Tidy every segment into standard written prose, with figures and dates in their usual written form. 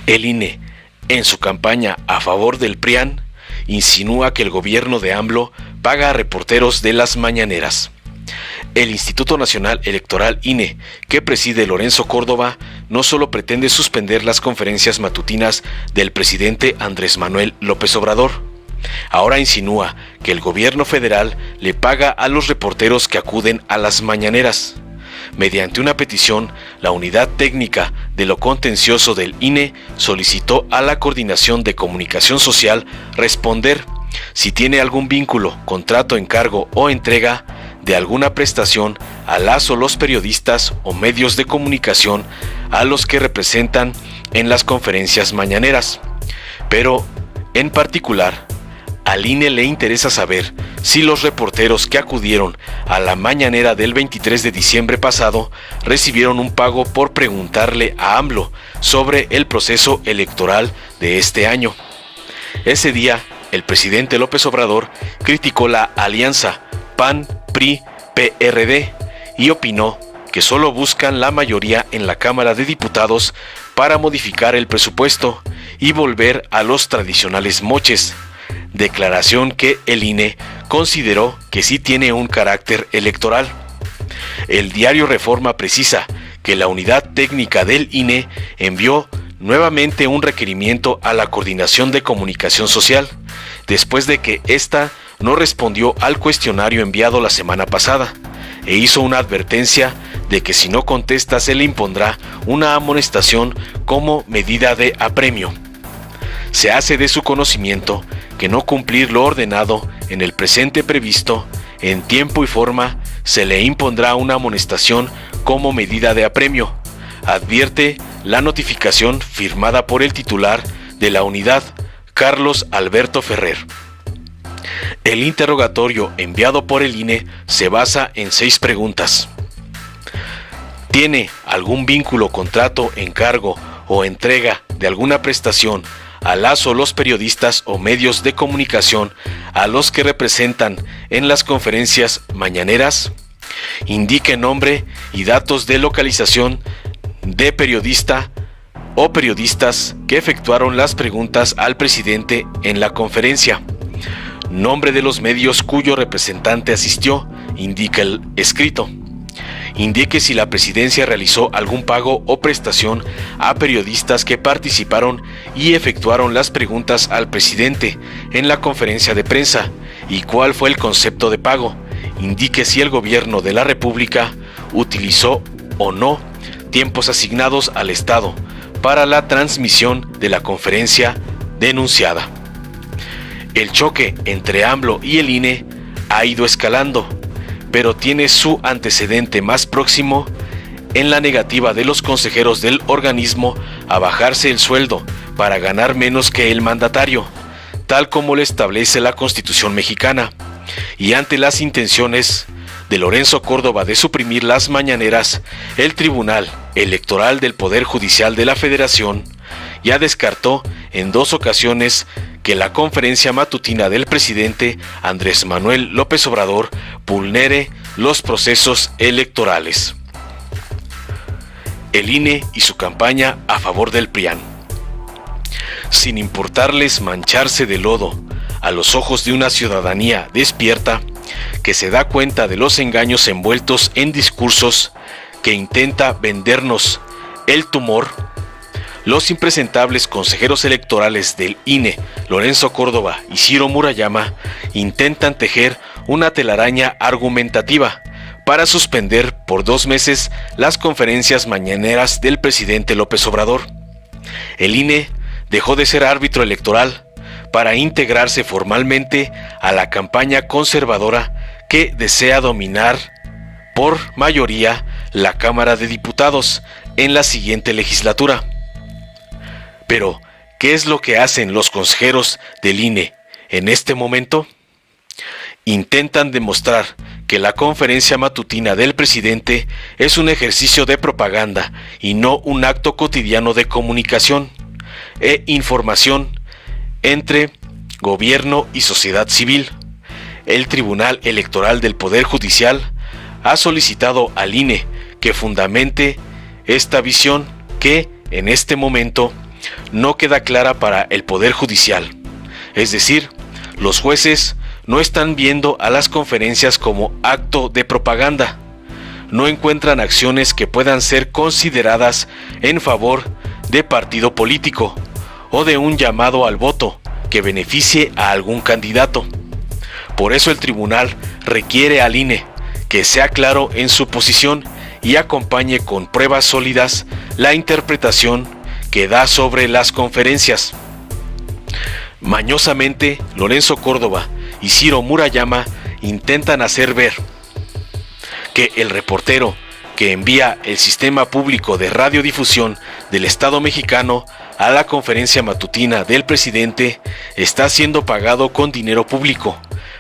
El INE, en su campaña a favor del PRIAN, insinúa que el gobierno de AMLO paga a reporteros de las mañaneras. El Instituto Nacional Electoral INE, que preside Lorenzo Córdoba, no solo pretende suspender las conferencias matutinas del presidente Andrés Manuel López Obrador, ahora insinúa que el gobierno federal le paga a los reporteros que acuden a las mañaneras. Mediante una petición, la Unidad Técnica de lo Contencioso del INE solicitó a la Coordinación de Comunicación Social responder si tiene algún vínculo, contrato, encargo o entrega de alguna prestación a las o los periodistas o medios de comunicación a los que representan en las conferencias mañaneras. Pero, en particular, al INE le interesa saber si los reporteros que acudieron a la mañanera del 23 de diciembre pasado recibieron un pago por preguntarle a AMLO sobre el proceso electoral de este año. Ese día, el presidente López Obrador criticó la alianza PAN-PRI-PRD y opinó que solo buscan la mayoría en la Cámara de Diputados para modificar el presupuesto y volver a los tradicionales moches, declaración que el INE consideró que sí tiene un carácter electoral. El diario Reforma precisa que la Unidad Técnica del INE envió nuevamente un requerimiento a la Coordinación de Comunicación Social, después de que ésta no respondió al cuestionario enviado la semana pasada, e hizo una advertencia de que si no contesta se le impondrá una amonestación como medida de apremio. Se hace de su conocimiento que no cumplir lo ordenado en el presente previsto, en tiempo y forma, se le impondrá una amonestación como medida de apremio, advierte la notificación firmada por el titular de la unidad, Carlos Alberto Ferrer. El interrogatorio enviado por el INE se basa en 6 preguntas. ¿Tiene algún vínculo, contrato, encargo o entrega de alguna prestación a las o los periodistas o medios de comunicación a los que representan en las conferencias mañaneras? Indique nombre y datos de localización de periodista o periodistas que efectuaron las preguntas al presidente en la conferencia. Nombre de los medios cuyo representante asistió, indica el escrito. Indique si la presidencia realizó algún pago o prestación a periodistas que participaron y efectuaron las preguntas al presidente en la conferencia de prensa y cuál fue el concepto de pago. Indique si el gobierno de la República utilizó o no tiempos asignados al Estado para la transmisión de la conferencia denunciada. El choque entre AMLO y el INE ha ido escalando, pero tiene su antecedente más próximo en la negativa de los consejeros del organismo a bajarse el sueldo para ganar menos que el mandatario, tal como lo establece la Constitución mexicana, y ante las intenciones de Lorenzo Córdoba de suprimir las mañaneras, el Tribunal Electoral del Poder Judicial de la Federación ya descartó en 2 ocasiones que la conferencia matutina del presidente Andrés Manuel López Obrador vulnere los procesos electorales. El INE y su campaña a favor del PRIAN. Sin importarles mancharse de lodo a los ojos de una ciudadanía despierta que se da cuenta de los engaños envueltos en discursos que intenta vendernos el tumor, los impresentables consejeros electorales del INE, Lorenzo Córdoba y Ciro Murayama, intentan tejer una telaraña argumentativa para suspender por 2 meses las conferencias mañaneras del presidente López Obrador. El INE dejó de ser árbitro electoral para integrarse formalmente a la campaña conservadora que desea dominar por mayoría la Cámara de Diputados en la siguiente legislatura. Pero, ¿qué es lo que hacen los consejeros del INE en este momento? Intentan demostrar que la conferencia matutina del presidente es un ejercicio de propaganda y no un acto cotidiano de comunicación e información entre gobierno y sociedad civil. El Tribunal Electoral del Poder Judicial ha solicitado al INE que fundamente esta visión que, en este momento, no queda clara para el Poder Judicial. Es decir, los jueces no están viendo a las conferencias como acto de propaganda. No encuentran acciones que puedan ser consideradas en favor de partido político o de un llamado al voto que beneficie a algún candidato. Por eso el tribunal requiere al INE que sea claro en su posición y acompañe con pruebas sólidas la interpretación que da sobre las conferencias. Mañosamente, Lorenzo Córdoba y Ciro Murayama intentan hacer ver que el reportero que envía el sistema público de radiodifusión del Estado mexicano a la conferencia matutina del presidente está siendo pagado con dinero público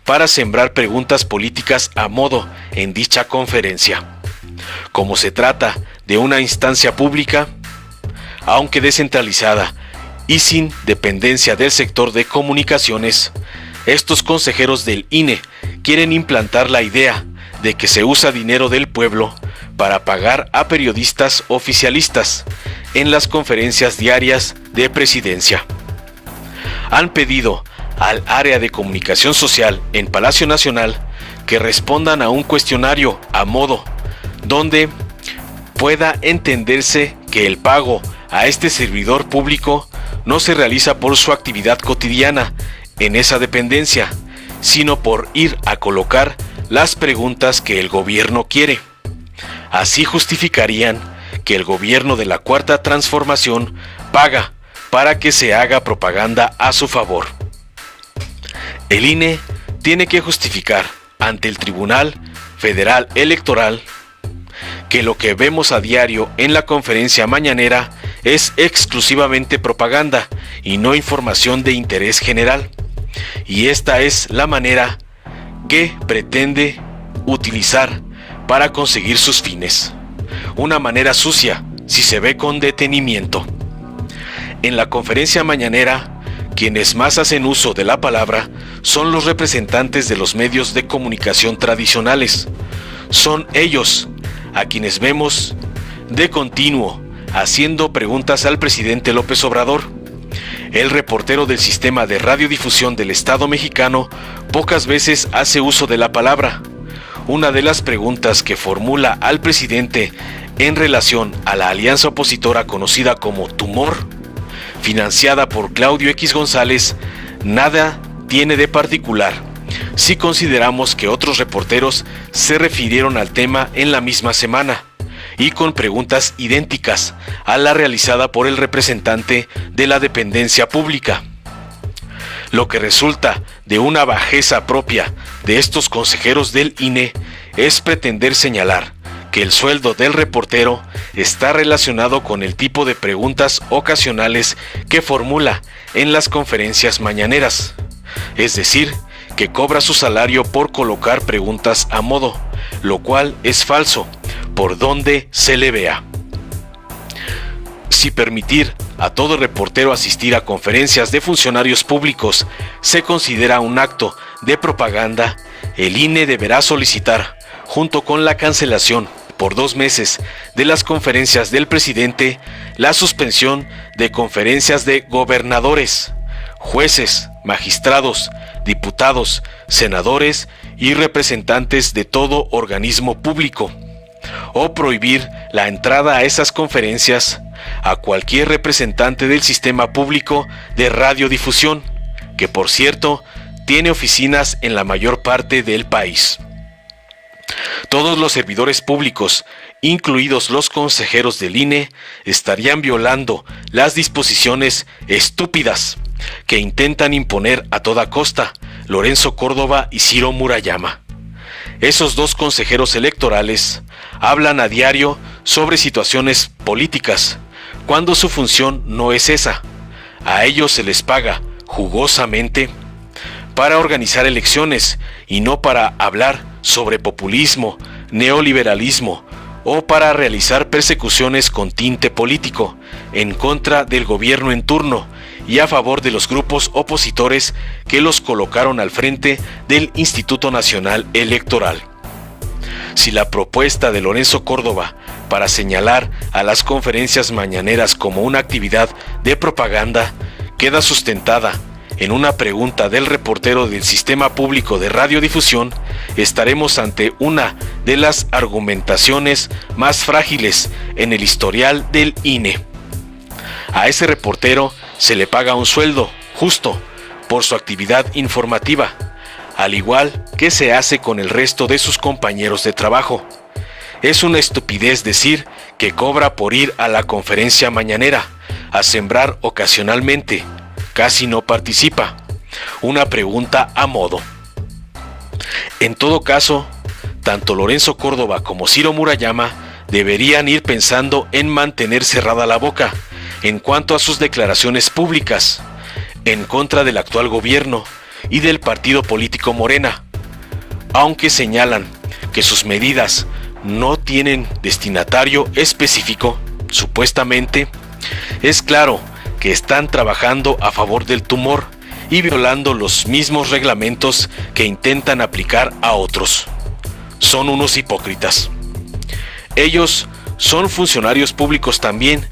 para sembrar preguntas políticas a modo en dicha conferencia. Como se trata de una instancia pública, aunque descentralizada y sin dependencia del sector de comunicaciones, estos consejeros del INE quieren implantar la idea de que se usa dinero del pueblo para pagar a periodistas oficialistas en las conferencias diarias de presidencia. Han pedido al área de comunicación social en Palacio Nacional que respondan a un cuestionario a modo donde pueda entenderse que el pago a este servidor público no se realiza por su actividad cotidiana en esa dependencia, sino por ir a colocar las preguntas que el gobierno quiere. Así justificarían que el gobierno de la Cuarta Transformación paga para que se haga propaganda a su favor. El INE tiene que justificar ante el Tribunal Federal Electoral que lo que vemos a diario en la conferencia mañanera es exclusivamente propaganda y no información de interés general. Y esta es la manera que pretende utilizar para conseguir sus fines. Una manera sucia si se ve con detenimiento. En la conferencia mañanera, quienes más hacen uso de la palabra son los representantes de los medios de comunicación tradicionales. Son ellos a quienes vemos de continuo haciendo preguntas al presidente López Obrador. El reportero del sistema de radiodifusión del Estado mexicano pocas veces hace uso de la palabra. Una de las preguntas que formula al presidente en relación a la alianza opositora conocida como Tumor, financiada por Claudio X González, nada tiene de particular si consideramos que otros reporteros se refirieron al tema en la misma semana y con preguntas idénticas a la realizada por el representante de la dependencia pública. Lo que resulta de una bajeza propia de estos consejeros del INE es pretender señalar que el sueldo del reportero está relacionado con el tipo de preguntas ocasionales que formula en las conferencias mañaneras, es decir, que cobra su salario por colocar preguntas a modo, lo cual es falso, por donde se le vea. Si permitir a todo reportero asistir a conferencias de funcionarios públicos se considera un acto de propaganda, el INE deberá solicitar, junto con la cancelación por 2 meses de las conferencias del presidente, la suspensión de conferencias de gobernadores, jueces, magistrados, diputados, senadores y representantes de todo organismo público, o prohibir la entrada a esas conferencias a cualquier representante del sistema público de radiodifusión, que por cierto tiene oficinas en la mayor parte del país. Todos los servidores públicos, incluidos los consejeros del INE, estarían violando las disposiciones estúpidas que intentan imponer a toda costa Lorenzo Córdoba y Ciro Murayama. Esos 2 consejeros electorales hablan a diario sobre situaciones políticas, cuando su función no es esa. A ellos se les paga jugosamente para organizar elecciones y no para hablar sobre populismo, neoliberalismo o para realizar persecuciones con tinte político en contra del gobierno en turno y a favor de los grupos opositores que los colocaron al frente del Instituto Nacional Electoral. Si la propuesta de Lorenzo Córdoba para señalar a las conferencias mañaneras como una actividad de propaganda queda sustentada en una pregunta del reportero del Sistema Público de Radiodifusión, estaremos ante una de las argumentaciones más frágiles en el historial del INE. A ese reportero se le paga un sueldo justo por su actividad informativa, al igual que se hace con el resto de sus compañeros de trabajo. Es una estupidez decir que cobra por ir a la conferencia mañanera, a sembrar ocasionalmente, casi no participa. Una pregunta a modo. En todo caso, tanto Lorenzo Córdoba como Ciro Murayama deberían ir pensando en mantener cerrada la boca en cuanto a sus declaraciones públicas en contra del actual gobierno y del partido político Morena, aunque señalan que sus medidas no tienen destinatario específico. Supuestamente, es claro que están trabajando a favor del tumor y violando los mismos reglamentos que intentan aplicar a otros. Son unos hipócritas. Ellos son funcionarios públicos también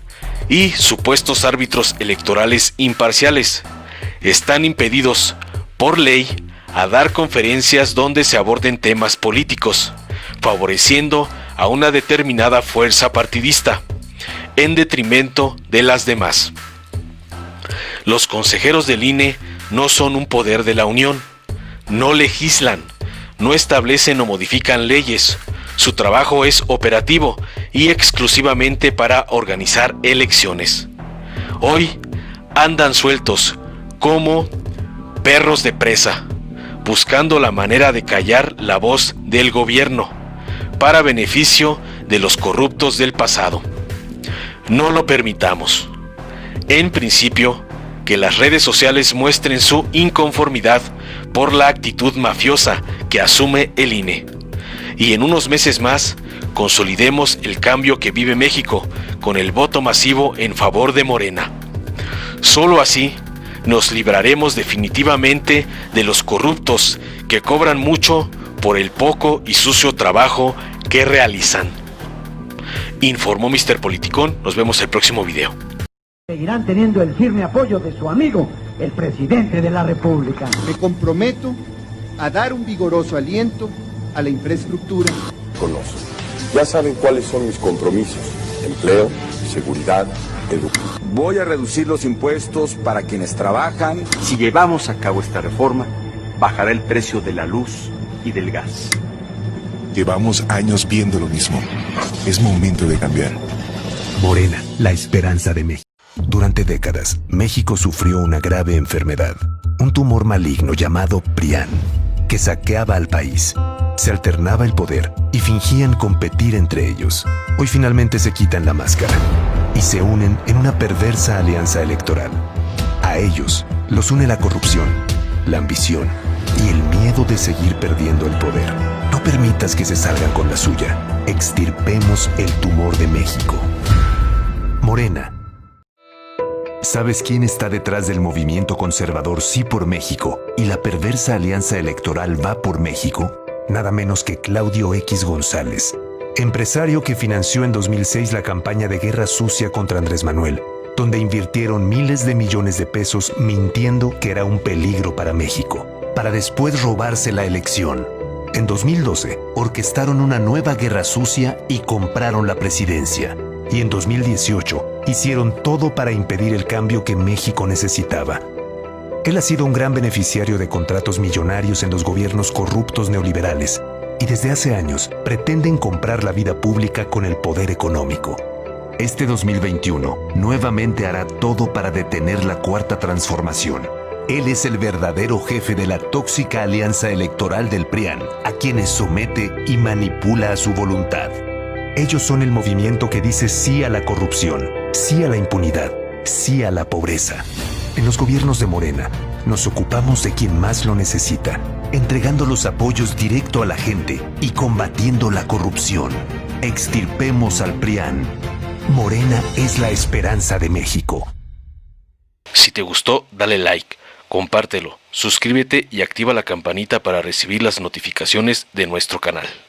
y supuestos árbitros electorales imparciales. Están impedidos por ley a dar conferencias donde se aborden temas políticos, favoreciendo a una determinada fuerza partidista, en detrimento de las demás. Los consejeros del INE no son un poder de la Unión, no legislan, no establecen o modifican leyes. Su trabajo es operativo y exclusivamente para organizar elecciones. Hoy andan sueltos como perros de presa, buscando la manera de callar la voz del gobierno para beneficio de los corruptos del pasado. No lo permitamos. En principio, que las redes sociales muestren su inconformidad por la actitud mafiosa que asume el INE. Y en unos meses más, consolidemos el cambio que vive México con el voto masivo en favor de Morena. Solo así nos libraremos definitivamente de los corruptos que cobran mucho por el poco y sucio trabajo que realizan. Informó Mr. Politicón. Nos vemos el próximo video. Seguirán teniendo el firme apoyo de su amigo, el presidente de la República. Me comprometo a dar un vigoroso aliento a la infraestructura. Conozco. Ya saben cuáles son mis compromisos: empleo, seguridad, educación. Voy a reducir los impuestos para quienes trabajan. Si llevamos a cabo esta reforma, bajará el precio de la luz y del gas. Llevamos años viendo lo mismo. Es momento de cambiar. Morena, la esperanza de México. Durante décadas, México sufrió una grave enfermedad, un tumor maligno llamado PRIAN, que saqueaba al país. Se alternaba el poder y fingían competir entre ellos. Hoy finalmente se quitan la máscara y se unen en una perversa alianza electoral. A ellos los une la corrupción, la ambición y el miedo de seguir perdiendo el poder. No permitas que se salgan con la suya. Extirpemos el tumor de México. Morena. ¿Sabes quién está detrás del movimiento conservador Sí por México y la perversa alianza electoral Va por México? Nada menos que Claudio X González, empresario que financió en 2006 la campaña de guerra sucia contra Andrés Manuel, donde invirtieron miles de millones de pesos mintiendo que era un peligro para México, para después robarse la elección. En 2012, orquestaron una nueva guerra sucia y compraron la presidencia. Y en 2018, hicieron todo para impedir el cambio que México necesitaba. Él ha sido un gran beneficiario de contratos millonarios en los gobiernos corruptos neoliberales y desde hace años pretenden comprar la vida pública con el poder económico. Este 2021 nuevamente hará todo para detener la Cuarta Transformación. Él es el verdadero jefe de la tóxica alianza electoral del PRIAN, a quienes somete y manipula a su voluntad. Ellos son el movimiento que dice sí a la corrupción, sí a la impunidad, sí a la pobreza. En los gobiernos de Morena, nos ocupamos de quien más lo necesita, entregando los apoyos directo a la gente y combatiendo la corrupción. Extirpemos al PRIAN. Morena es la esperanza de México. Si te gustó, dale like, compártelo, suscríbete y activa la campanita para recibir las notificaciones de nuestro canal.